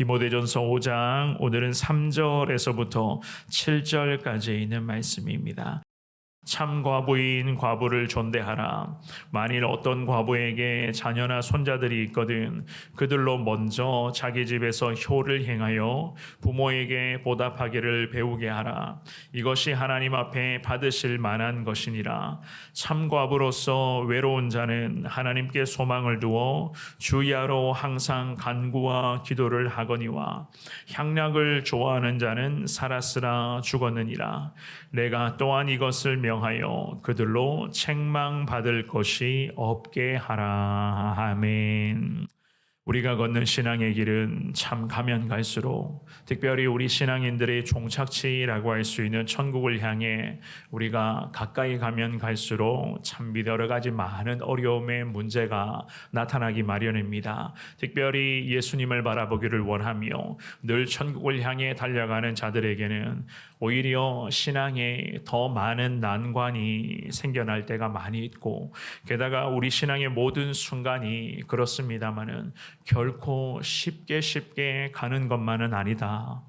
디모데전서 5장 오늘은 3절에서부터 7절까지 있는 말씀입니다. 참 과부인 과부를 존대하라. 만일 어떤 과부에게 자녀나 손자들이 있거든 그들로 먼저 자기 집에서 효를 행하여 부모에게 보답하기를 배우게 하라. 이것이 하나님 앞에 받으실 만한 것이니라. 참 과부로서 외로운 자는 하나님께 소망을 두어 주야로 항상 간구와 기도를 하거니와 향락을 좋아하는 자는 살았으나 죽었느니라. 내가 또한 이것을 명하여 그들로 책망받을 것이 없게 하라. 아멘. 우리가 걷는 신앙의 길은 참 가면 갈수록 특별히 우리 신앙인들의 종착지라고 할 수 있는 천국을 향해 우리가 가까이 가면 갈수록 참 여러 가지 많은 어려움의 문제가 나타나기 마련입니다. 특별히 예수님을 바라보기를 원하며 늘 천국을 향해 달려가는 자들에게는 오히려 신앙에 더 많은 난관이 생겨날 때가 많이 있고, 게다가 우리 신앙의 모든 순간이 그렇습니다마는 결코 쉽게 가는 것만은 아니다.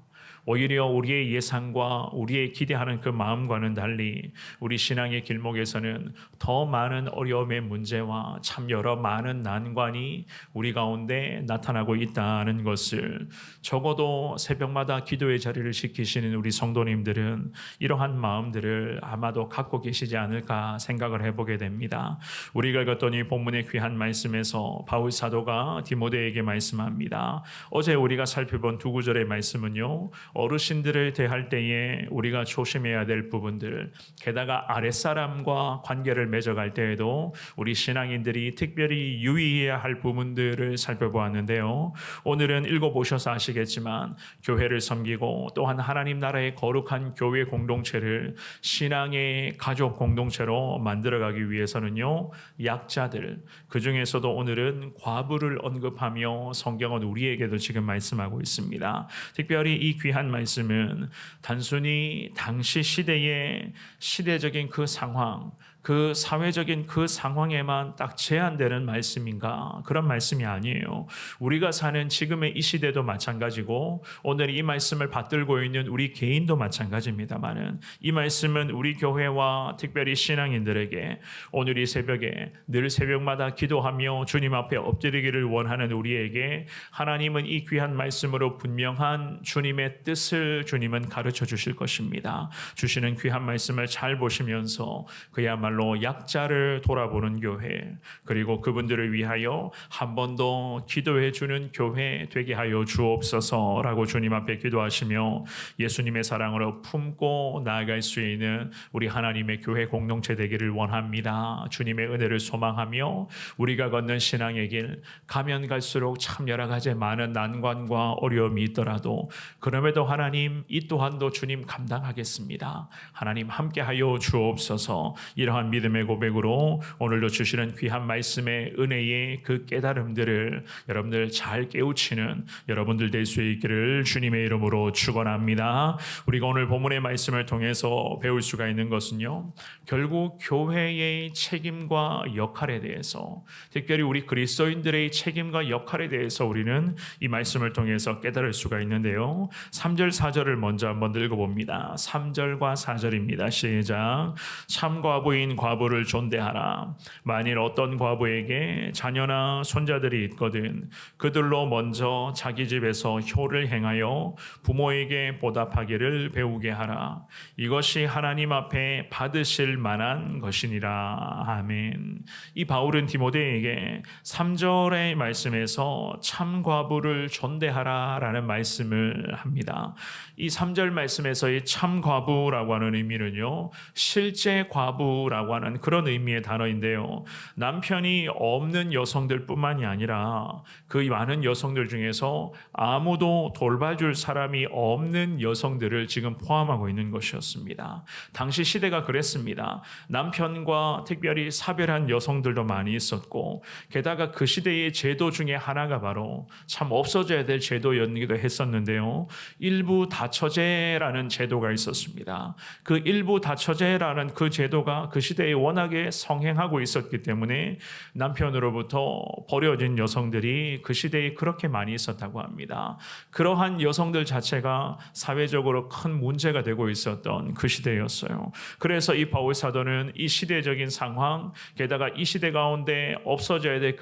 오히려 우리의 예상과 우리의 기대하는 그 마음과는 달리 우리 신앙의 길목에서는 더 많은 어려움의 문제와 참 여러 많은 난관이 우리 가운데 나타나고 있다는 것을 적어도 새벽마다 기도의 자리를 지키시는 우리 성도님들은 이러한 마음들을 아마도 갖고 계시지 않을까 생각을 해보게 됩니다. 우리가 읽었던 이 본문의 귀한 말씀에서 바울 사도가 디모데에게 말씀합니다. 어제 우리가 살펴본 두 구절의 말씀은요, 어르신들을 대할 때에 우리가 조심해야 될 부분들, 게다가 아랫사람과 관계를 맺어갈 때에도 우리 신앙인들이 특별히 유의해야 할 부분들을 살펴보았는데요. 오늘은 읽어보셔서 아시겠지만 교회를 섬기고 또한 하나님 나라의 거룩한 교회 공동체를 신앙의 가족 공동체로 만들어가기 위해서는요, 약자들, 그 중에서도 오늘은 과부를 언급하며 성경은 우리에게도 지금 말씀하고 있습니다. 특별히 이 귀한 말씀은 단순히 당시 시대의 시대적인 그 상황, 그 사회적인 그 상황에만 딱 제한되는 말씀인가? 그런 말씀이 아니에요. 우리가 사는 지금의 이 시대도 마찬가지고 오늘 이 말씀을 받들고 있는 우리 개인도 마찬가지입니다만은 이 말씀은 우리 교회와 특별히 신앙인들에게 오늘 이 새벽에 늘 새벽마다 기도하며 주님 앞에 엎드리기를 원하는 우리에게 하나님은 이 귀한 말씀으로 분명한 주님의 뜻을 주님은 가르쳐 주실 것입니다. 주시는 귀한 말씀을 잘 보시면서 그야말로 약자를 돌아보는 교회, 그리고 그분들을 위하여 한 번 더 기도해 주는 교회 되게 하여 주옵소서라고 주님 앞에 기도하시며 예수님의 사랑으로 품고 나아갈 수 있는 우리 하나님의 교회 공동체 되기를 원합니다. 주님의 은혜를 소망하며 우리가 걷는 신앙의 길, 가면 갈수록 참 여러 가지 많은 난관과 어려움이 있더라도 그럼에도 하나님 이 또한도 주님 감당하겠습니다. 하나님 함께하여 주옵소서. 이러한 믿음의 고백으로 오늘도 주시는 귀한 말씀의 은혜의 그 깨달음들을 여러분들 잘 깨우치는 여러분들 될 수 있기를 주님의 이름으로 축원합니다. 우리가 오늘 본문의 말씀을 통해서 배울 수가 있는 것은요, 결국 교회의 책임과 역할에 대해서, 특별히 우리 그리스도인들의 책임과 역할에 대해서 우리는 이 말씀을 통해서 깨달을 수가 있는데요. 3절 4절을 먼저 한번 읽어봅니다. 3절과 4절입니다. 시작. 참 과부인 과부를 존대하라. 만일 어떤 과부에게 자녀나 손자들이 있거든 그들로 먼저 자기 집에서 효를 행하여 부모에게 보답하기를 배우게 하라. 이것이 하나님 앞에 받으실 만한 것이니라. 아멘. 이 바울은 디모데에게 3절의 말씀에서 참 과부를 존대하라 라는 말씀을 합니다. 이 3절 말씀에서의 참 과부라고 하는 의미는요, 실제 과부라고 하는 그런 의미의 단어인데요, 남편이 없는 여성들 뿐만이 아니라 그 많은 여성들 중에서 아무도 돌봐줄 사람이 없는 여성들을 지금 포함하고 있는 것이었습니다. 당시 시대가 그랬습니다. 남편과 특별히 사별한 여성들도 많이 있었고, 게다가 그 시대의 제도 중에 하나가 바로 참 없어져야 될 제도였기도 했었는데요, 일부 다처제라는 제도가 있었습니다. 그 일부 다처제라는 그 제도가 그 시대에 워낙에 성행하고 있었기 때문에 남편으로부터 버려진 여성들이 그 시대에 그렇게 많이 있었다고 합니다. 그러한 여성들 자체가 사회적으로 큰 문제가 되고 있었던 그 시대였어요. 그래서 이 바울 사도는 이 시대적인 상황, 게다가 이 시대 가운데 없어져야 될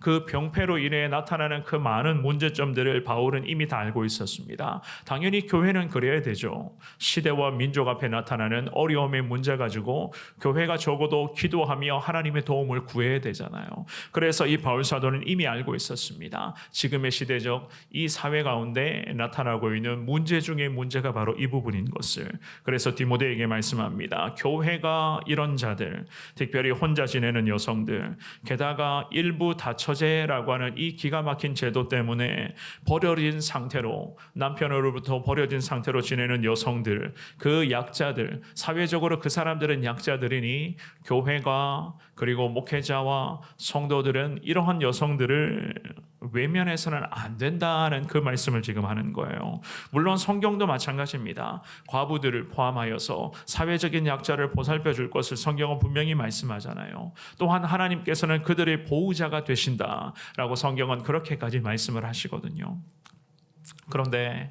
그 병폐로 인해 나타나는 그 많은 문제점들을 바울은 이미 다 알고 있었습니다. 당연히 교회는 그래야 되죠. 시대와 민족 앞에 나타나는 어려움의 문제 가지고 교회가 적어도 기도하며 하나님의 도움을 구해야 되잖아요. 그래서 이 바울 사도는 이미 알고 있었습니다. 지금의 시대적 이 사회 가운데 나타나고 있는 문제 중에 문제가 바로 이 부분인 것을. 그래서 디모데에게 말씀합니다. 교회가 이런 자들, 특별히 혼자 지내는 여성들, 게다가 일부 다처제라고 하는 이 기가 막힌 제도 때문에 버려진 상태로, 남편으로부터 버려진 상태로 지내는 여성들, 그 약자들, 사회적으로 그 사람들은 약자들이니 교회가 그리고 목회자와 성도들은 이러한 여성들을 외면해서는 안 된다는 그 말씀을 지금 하는 거예요. 물론 성경도 마찬가지입니다. 과부들을 포함하여서 사회적인 약자를 보살펴 줄 것을 성경은 분명히 말씀하잖아요. 또한 하나님께서는 그들의 보호자가 되신다라고 성경은 그렇게까지 말씀을 하시거든요. 그런데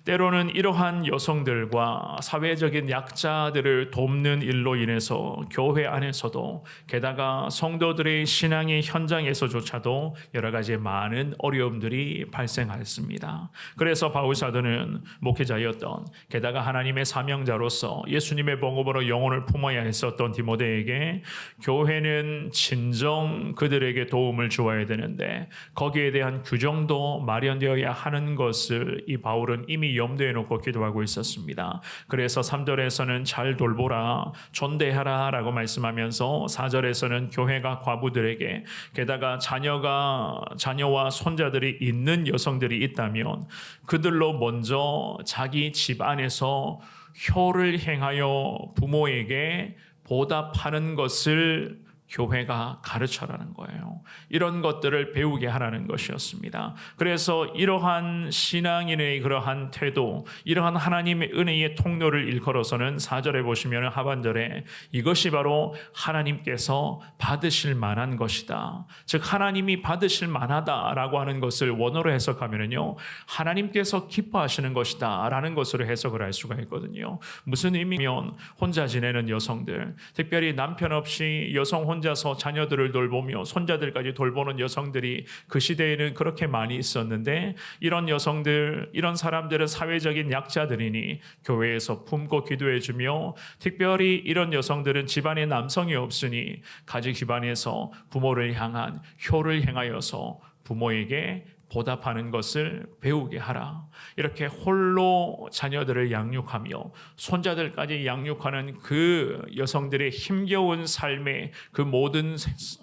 때로는 이러한 여성들과 사회적인 약자들을 돕는 일로 인해서 교회 안에서도 게다가 성도들의 신앙의 현장에서조차도 여러 가지 많은 어려움들이 발생하였습니다. 그래서 바울 사도는 목회자였던, 게다가 하나님의 사명자로서 예수님의 복음으로 영혼을 품어야 했었던 디모데에게 교회는 진정 그들에게 도움을 주어야 되는데 거기에 대한 규정도 마련되어야 하는 것을 이 바울은 이미 염두에 놓고 기도하고 있었습니다. 그래서 3절에서는 잘 돌보라, 존대하라 라고 말씀하면서 4절에서는 교회가 과부들에게, 게다가 자녀와 손자들이 있는 여성들이 있다면 그들로 먼저 자기 집 안에서 효를 행하여 부모에게 보답하는 것을 교회가 가르쳐라는 거예요. 이런 것들을 배우게 하라는 것이었습니다. 그래서 이러한 신앙인의 그러한 태도, 이러한 하나님의 은혜의 통로를 일컬어서는 4절에 보시면 하반절에 이것이 바로 하나님께서 받으실 만한 것이다. 즉 하나님이 받으실 만하다라고 하는 것을 원어로 해석하면요, 하나님께서 기뻐하시는 것이다 라는 것으로 해석을 할 수가 있거든요. 무슨 의미면 혼자 지내는 여성들, 특별히 남편 없이 여성 혼자서 자녀들을 돌보며 손자들까지 돌보는 여성들이 그 시대에는 그렇게 많이 있었는데, 이런 여성들, 이런 사람들은 사회적인 약자들이니 교회에서 품고 기도해주며, 특별히 이런 여성들은 집안에 남성이 없으니 가족 집안에서 부모를 향한 효를 행하여서 부모에게 보답하는 것을 배우게 하라. 이렇게 홀로 자녀들을 양육하며 손자들까지 양육하는 그 여성들의 힘겨운 삶의 그 모든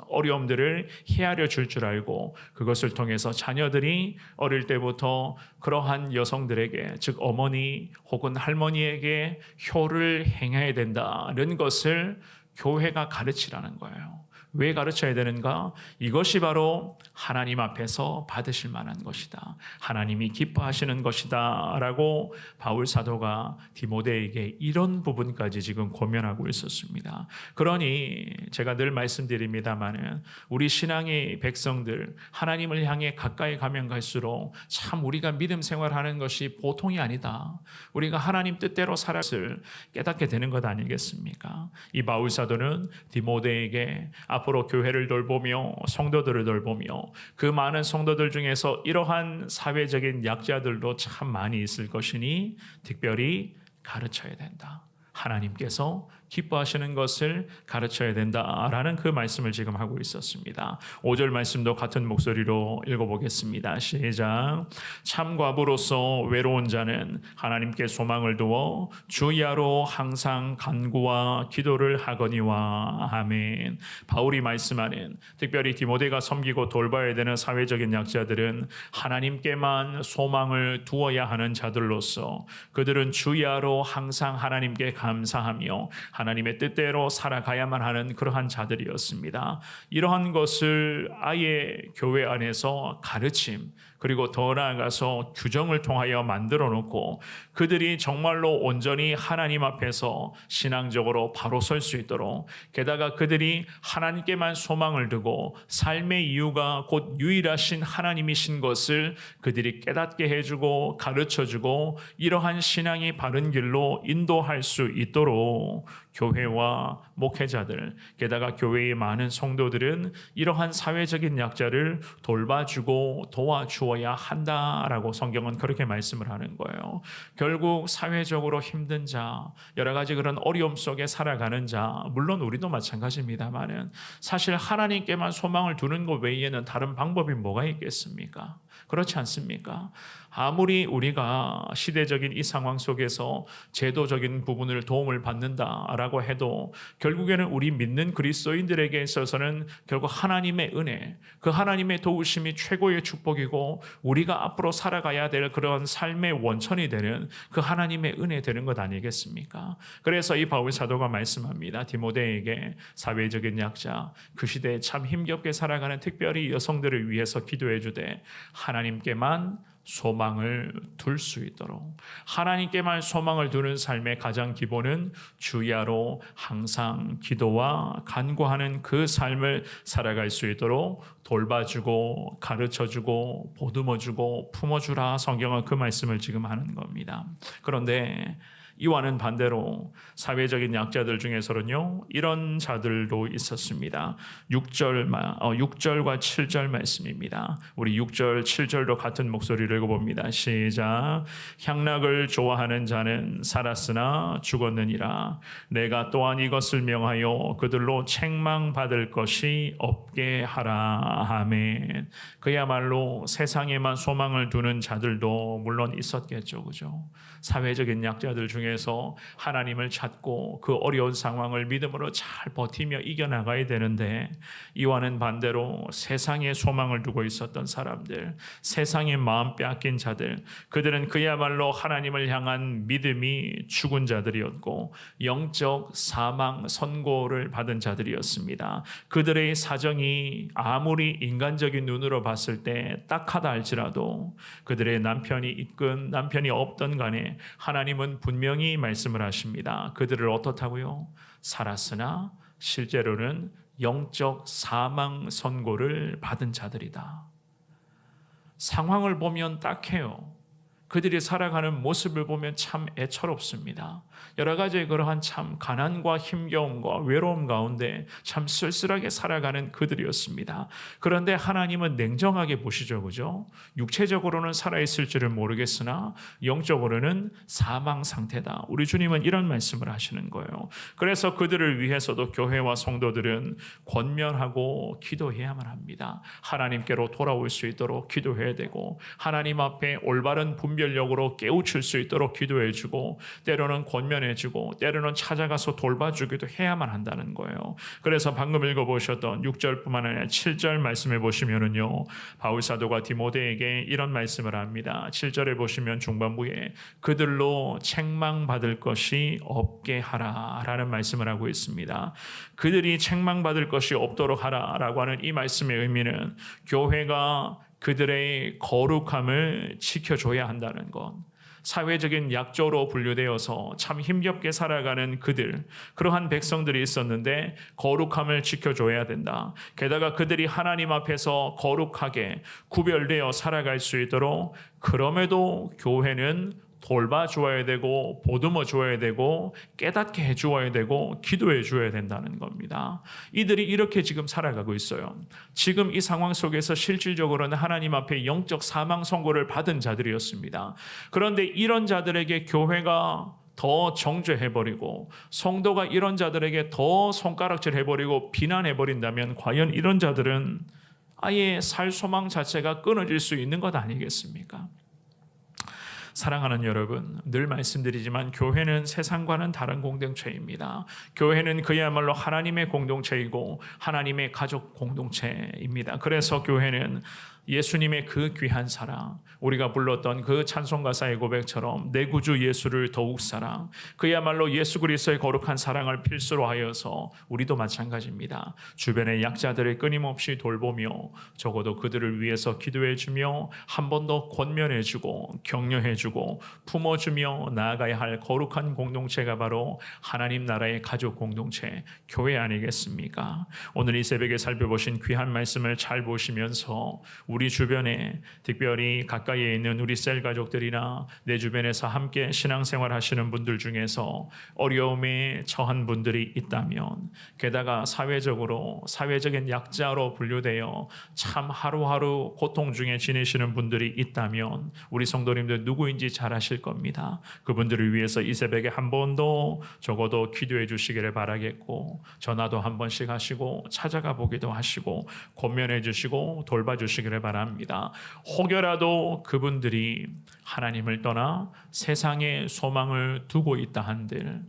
어려움들을 헤아려 줄 알고, 그것을 통해서 자녀들이 어릴 때부터 그러한 여성들에게, 즉 어머니 혹은 할머니에게 효를 행해야 된다는 것을 교회가 가르치라는 거예요. 왜 가르쳐야 되는가? 이것이 바로 하나님 앞에서 받으실 만한 것이다. 하나님이 기뻐하시는 것이다 라고 바울 사도가 디모데에게 이런 부분까지 지금 고면하고 있었습니다. 그러니 제가 늘 말씀드립니다마는 우리 신앙의 백성들, 하나님을 향해 가까이 가면 갈수록 참 우리가 믿음 생활하는 것이 보통이 아니다. 우리가 하나님 뜻대로 살아을 깨닫게 되는 것 아니겠습니까? 이 바울 사도는 디모데에게 앞으로 교회를 돌보며 성도들을 돌보며 그 많은 성도들 중에서 이러한 사회적인 약자들도 참 많이 있을 것이니 특별히 가르쳐야 된다. 하나님께서 기뻐하시는 것을 가르쳐야 된다라는 그 말씀을 지금 하고 있었습니다. 5절 말씀도 같은 목소리로 읽어보겠습니다. 시작. 참 과부로서 외로운 자는 하나님께 소망을 두어 주야로 항상 간구와 기도를 하거니와. 아멘. 바울이 말씀하는, 특별히 디모데가 섬기고 돌봐야 되는 사회적인 약자들은 하나님께만 소망을 두어야 하는 자들로서 그들은 주야로 항상 하나님께 감사하며 하나님의 뜻대로 살아가야만 하는 그러한 자들이었습니다. 이러한 것을 아예 교회 안에서 가르침, 그리고 더 나아가서 규정을 통하여 만들어 놓고 그들이 정말로 온전히 하나님 앞에서 신앙적으로 바로 설 수 있도록, 게다가 그들이 하나님께만 소망을 두고 삶의 이유가 곧 유일하신 하나님이신 것을 그들이 깨닫게 해주고 가르쳐주고 이러한 신앙이 바른 길로 인도할 수 있도록 교회와 목회자들, 게다가 교회의 많은 성도들은 이러한 사회적인 약자를 돌봐주고 도와주어야 한다라고 성경은 그렇게 말씀을 하는 거예요. 결국 사회적으로 힘든 자, 여러 가지 그런 어려움 속에 살아가는 자, 물론 우리도 마찬가지입니다만은 사실 하나님께만 소망을 두는 것 외에는 다른 방법이 뭐가 있겠습니까? 그렇지 않습니까? 아무리 우리가 시대적인 이 상황 속에서 제도적인 부분을 도움을 받는다라고 해도 결국에는 우리 믿는 그리스도인들에게 있어서는 결국 하나님의 은혜, 그 하나님의 도우심이 최고의 축복이고 우리가 앞으로 살아가야 될 그런 삶의 원천이 되는 그 하나님의 은혜 되는 것 아니겠습니까? 그래서 이 바울 사도가 말씀합니다. 디모데에게 사회적인 약자, 그 시대에 참 힘겹게 살아가는 특별히 여성들을 위해서 기도해 주되 하나님께만 소망을 둘 수 있도록, 하나님께만 소망을 두는 삶의 가장 기본은 주야로 항상 기도와 간구하는 그 삶을 살아갈 수 있도록 돌봐주고 가르쳐주고 보듬어주고 품어주라. 성경은 그 말씀을 지금 하는 겁니다. 그런데 이와는 반대로 사회적인 약자들 중에서는요, 이런 자들도 있었습니다. 6절과 7절 말씀입니다. 우리 6절, 7절도 같은 목소리를 읽어봅니다. 시작. 향락을 좋아하는 자는 살았으나 죽었느니라. 내가 또한 이것을 명하여 그들로 책망받을 것이 없게 하라. 아멘. 그야말로 세상에만 소망을 두는 자들도 물론 있었겠죠. 그죠? 사회적인 약자들 중에서 하나님을 찾고 그 어려운 상황을 믿음으로 잘 버티며 이겨나가야 되는데, 이와는 반대로 세상에 소망을 두고 있었던 사람들, 세상에 마음 빼앗긴 자들, 그들은 그야말로 하나님을 향한 믿음이 죽은 자들이었고 영적 사망 선고를 받은 자들이었습니다. 그들의 사정이 아무리 인간적인 눈으로 봤을 때 딱하다 할지라도 그들의 남편이 있건 남편이 없던 간에 하나님은 분명히 말씀을 하십니다. 그들을 어떻다고요? 살았으나 실제로는 영적 사망 선고를 받은 자들이다. 상황을 보면 딱해요. 그들이 살아가는 모습을 보면 참 애처롭습니다. 여러 가지 그러한 참 가난과 힘겨움과 외로움 가운데 참 쓸쓸하게 살아가는 그들이었습니다. 그런데 하나님은 냉정하게 보시죠, 그죠? 육체적으로는 살아있을지를 모르겠으나 영적으로는 사망 상태다. 우리 주님은 이런 말씀을 하시는 거예요. 그래서 그들을 위해서도 교회와 성도들은 권면하고 기도해야만 합니다. 하나님께로 돌아올 수 있도록 기도해야 되고, 하나님 앞에 올바른 분별력으로 깨우칠 수 있도록 기도해주고, 때로는 권면해주고, 때로는 찾아가서 돌봐주기도 해야만 한다는 거예요. 그래서 방금 읽어보셨던 6절뿐만 아니라 7절 말씀해 보시면은요, 바울 사도가 디모데에게 이런 말씀을 합니다. 7절에 보시면 중반부에 그들로 책망받을 것이 없게 하라 라는 말씀을 하고 있습니다. 그들이 책망받을 것이 없도록 하라 라고 하는 이 말씀의 의미는 교회가 그들의 거룩함을 지켜줘야 한다는 것, 사회적인 약조로 분류되어서 참 힘겹게 살아가는 그들, 그러한 백성들이 있었는데 거룩함을 지켜줘야 된다. 게다가 그들이 하나님 앞에서 거룩하게 구별되어 살아갈 수 있도록, 그럼에도 교회는 돌봐주어야 되고 보듬어 주어야 되고 깨닫게 해주어야 되고 기도해 주어야 된다는 겁니다. 이들이 이렇게 지금 살아가고 있어요. 지금 이 상황 속에서 실질적으로는 하나님 앞에 영적 사망 선고를 받은 자들이었습니다. 그런데 이런 자들에게 교회가 더 정죄해버리고 성도가 이런 자들에게 더 손가락질 해버리고 비난해버린다면 과연 이런 자들은 아예 살 소망 자체가 끊어질 수 있는 것 아니겠습니까? 사랑하는 여러분, 늘 말씀드리지만 교회는 세상과는 다른 공동체입니다. 교회는 그야말로 하나님의 공동체이고 하나님의 가족 공동체입니다. 그래서 교회는 예수님의 그 귀한 사랑, 우리가 불렀던 그 찬송 가사의 고백처럼 내 구주 예수를 더욱 사랑, 그야말로 예수 그리스도의 거룩한 사랑을 필수로 하여서 우리도 마찬가지입니다. 주변의 약자들을 끊임없이 돌보며 적어도 그들을 위해서 기도해주며 한 번 더 권면해주고 격려해주고 품어주며 나아가야 할 거룩한 공동체가 바로 하나님 나라의 가족 공동체, 교회 아니겠습니까? 오늘 이 새벽에 살펴보신 귀한 말씀을 잘 보시면서 우리 주변에 특별히 가까이에 있는 우리 셀 가족들이나 내 주변에서 함께 신앙생활 하시는 분들 중에서 어려움에 처한 분들이 있다면, 게다가 사회적인 약자로 분류되어 참 하루하루 고통 중에 지내시는 분들이 있다면 우리 성도님들 누구인지 잘 아실 겁니다. 그분들을 위해서 이 새벽에 한 번 더 적어도 기도해 주시기를 바라겠고, 전화도 한 번씩 하시고 찾아가 보기도 하시고 권면해 주시고 돌봐주시기를 바랍니다. 혹여라도 그분들이 하나님을 떠나 세상에 소망을 두고 있다 한들,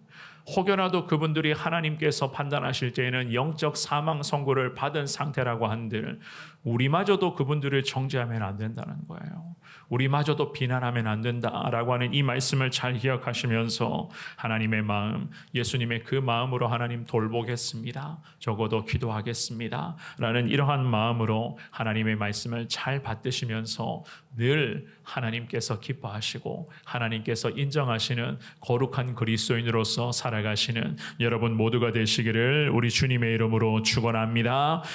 혹여라도 그분들이 하나님께서 판단하실 때에는 영적 사망 선고를 받은 상태라고 한들 우리마저도 그분들을 정죄하면 안 된다는 거예요. 우리마저도 비난하면 안 된다라고 하는 이 말씀을 잘 기억하시면서 하나님의 마음, 예수님의 그 마음으로 하나님 돌보겠습니다, 적어도 기도하겠습니다 라는 이러한 마음으로 하나님의 말씀을 잘 받드시면서 늘 하나님께서 기뻐하시고 하나님께서 인정하시는 거룩한 그리스도인으로서 살아가시는 여러분 모두가 되시기를 우리 주님의 이름으로 축원합니다.